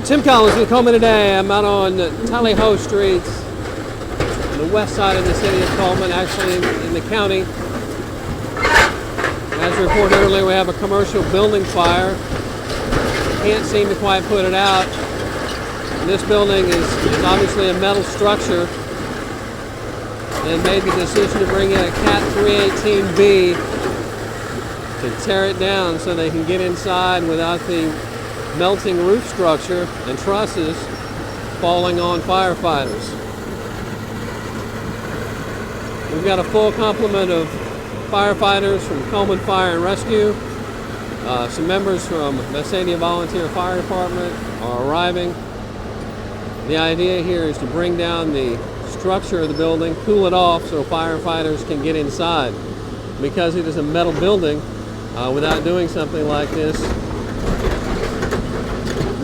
Tim Collins with Cullman today. I'm out on Tally Ho Street, on the west side of the city of Cullman, actually in the county. As reported earlier, we have a commercial building fire. Can't seem to quite put it out. This building is obviously a metal structure, and made the decision to bring in a Cat 318B to tear it down so they can get inside without the melting roof structure and trusses falling on firefighters. We've got a full complement of firefighters from Cullman Fire and Rescue. Some members from Visalia Volunteer Fire Department are arriving. The idea here is to bring down the structure of the building, cool it off so firefighters can get inside. Because it is a metal building, without doing something like this,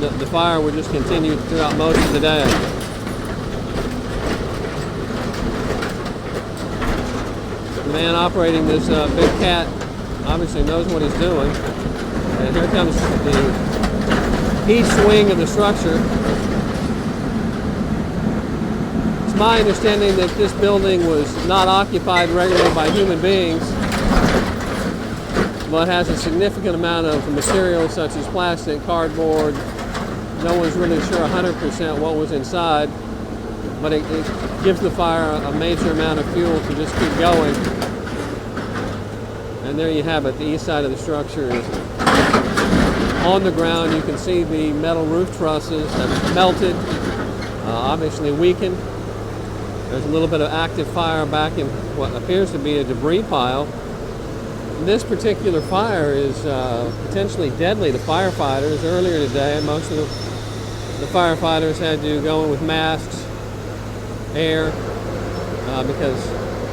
the fire would just continue throughout most of the day. The man operating this big Cat obviously knows what he's doing. And here comes the east wing of the structure. It's my understanding that this building was not occupied regularly by human beings, but has a significant amount of materials such as plastic, cardboard. No one's really sure 100% what was inside, but it gives the fire a major amount of fuel to just keep going. And there you have it. The east side of the structure is on the ground. You can see the metal roof trusses have melted, obviously weakened. There's a little bit of active fire back in what appears to be a debris pile. This particular fire is potentially deadly to firefighters. Earlier today, most of the firefighters had to go in with masks, air, because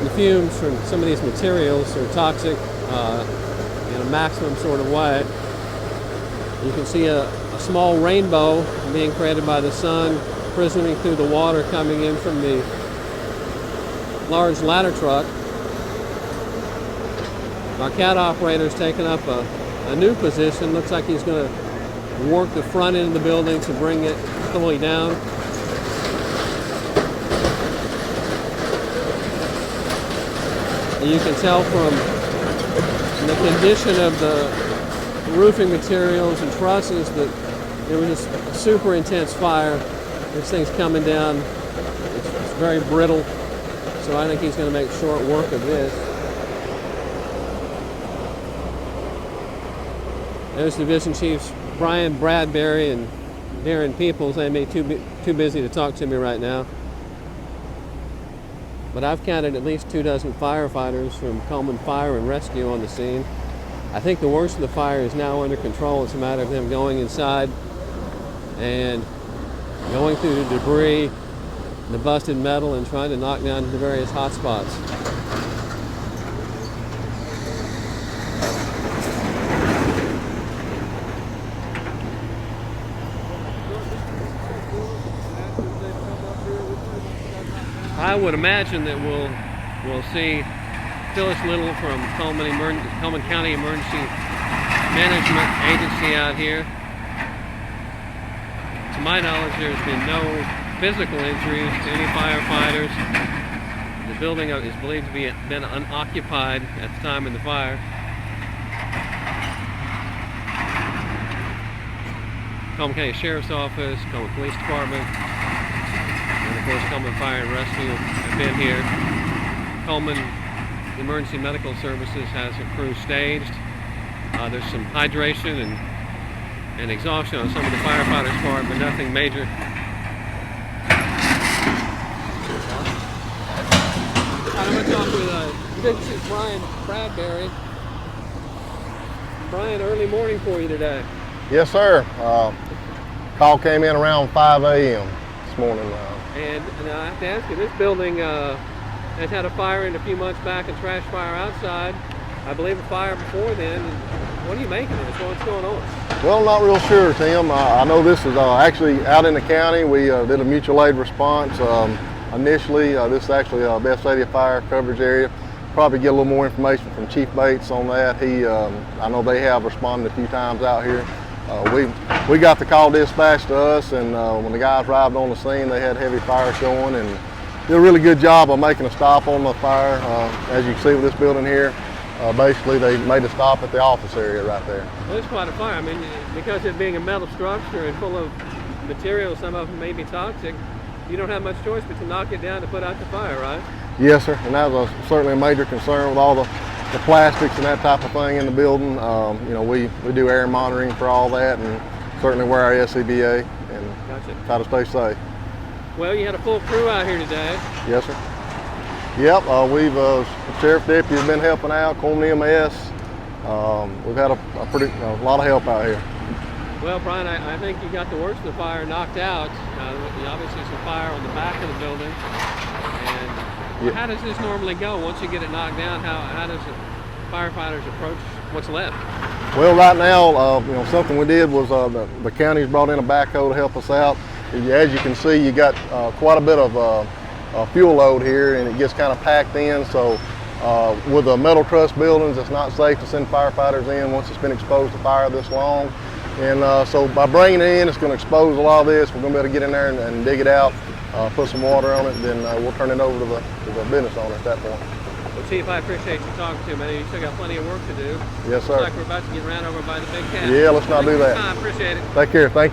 the fumes from some of these materials are toxic in a maximum sort of way. You can see a small rainbow being created by the sun prisming through the water coming in from the large ladder truck. Our Cat operator's taken up a new position. Looks like he's going to work the front end of the building to bring it fully down. And you can tell from the condition of the roofing materials and trusses that it was just a super intense fire. This thing's coming down. It's very brittle, so I think he's going to make short work of this. There's Division Chiefs Brian Bradberry and Darren Peoples. They may be too busy to talk to me right now. But I've counted at least 24 firefighters from Cullman Fire and Rescue on the scene. I think the worst of the fire is now under control. It's a matter of them going inside and going through the debris, the busted metal, and trying to knock down the various hot spots. I would imagine that we'll see Phyllis Little from Cullman County Emergency Management Agency out here. To my knowledge, there's been no physical injuries to any firefighters. The building is believed to be been unoccupied at the time of the fire. Cullman County Sheriff's Office, Cullman Police Department, and of course Cullman Fire and Rescue have been here. Cullman Emergency Medical Services has a crew staged. There's some hydration and exhaustion on some of the firefighters' part, but nothing major. I'm going to talk with Division Chief Brian Bradberry. Brian, early morning for you today. Yes, sir. Call came in around 5 a.m. this morning. And I have to ask you, this building has had a fire in a few months back, a trash fire outside. I believe a fire before then. What are you making of this? What's going on? Well, not real sure, Tim. I know this is actually out in the county. We did a mutual aid response. Initially, this is actually Visalia Fire coverage area. Probably get a little more information from Chief Bates on that. I know they have responded a few times out here. We got the call dispatched to us, and when the guys arrived on the scene, they had heavy fire showing, and did a really good job of making a stop on the fire. As you can see with this building here, basically they made a stop at the office area right there. Well, it's quite a fire. I mean, because it being a metal structure and full of materials, some of them may be toxic, you don't have much choice but to knock it down to put out the fire, right? Yes, sir, and that was certainly a major concern with all the plastics and that type of thing in the building. You know, we do air monitoring for all that, and certainly wear our SCBA and try to stay safe. Well, you had a full crew out here today. Yes, sir. Yep, the sheriff deputy has been helping out, Cullman EMS. We've had a lot of help out here. Well, Brian, I think you got the worst of the fire knocked out. Obviously some fire on the back of the building. And how does this normally go? Once you get it knocked down, how does the firefighters approach what's left? Well, right now, you know, something we did was the county's brought in a backhoe to help us out. As you can see, you got quite a bit of fuel load here, and it gets kind of packed in. So with the metal truss buildings, it's not safe to send firefighters in once it's been exposed to fire this long. And so by bringing it in, it's going to expose a lot of this. We're going to be able to get in there and dig it out, put some water on it, and then we'll turn it over to the business owner at that point. Well, Chief, I appreciate you talking to me. You still got plenty of work to do. Yes, sir. Looks like we're about to get ran over by the big cat. Yeah, let's not do that. Appreciate it. Take care. Thank you.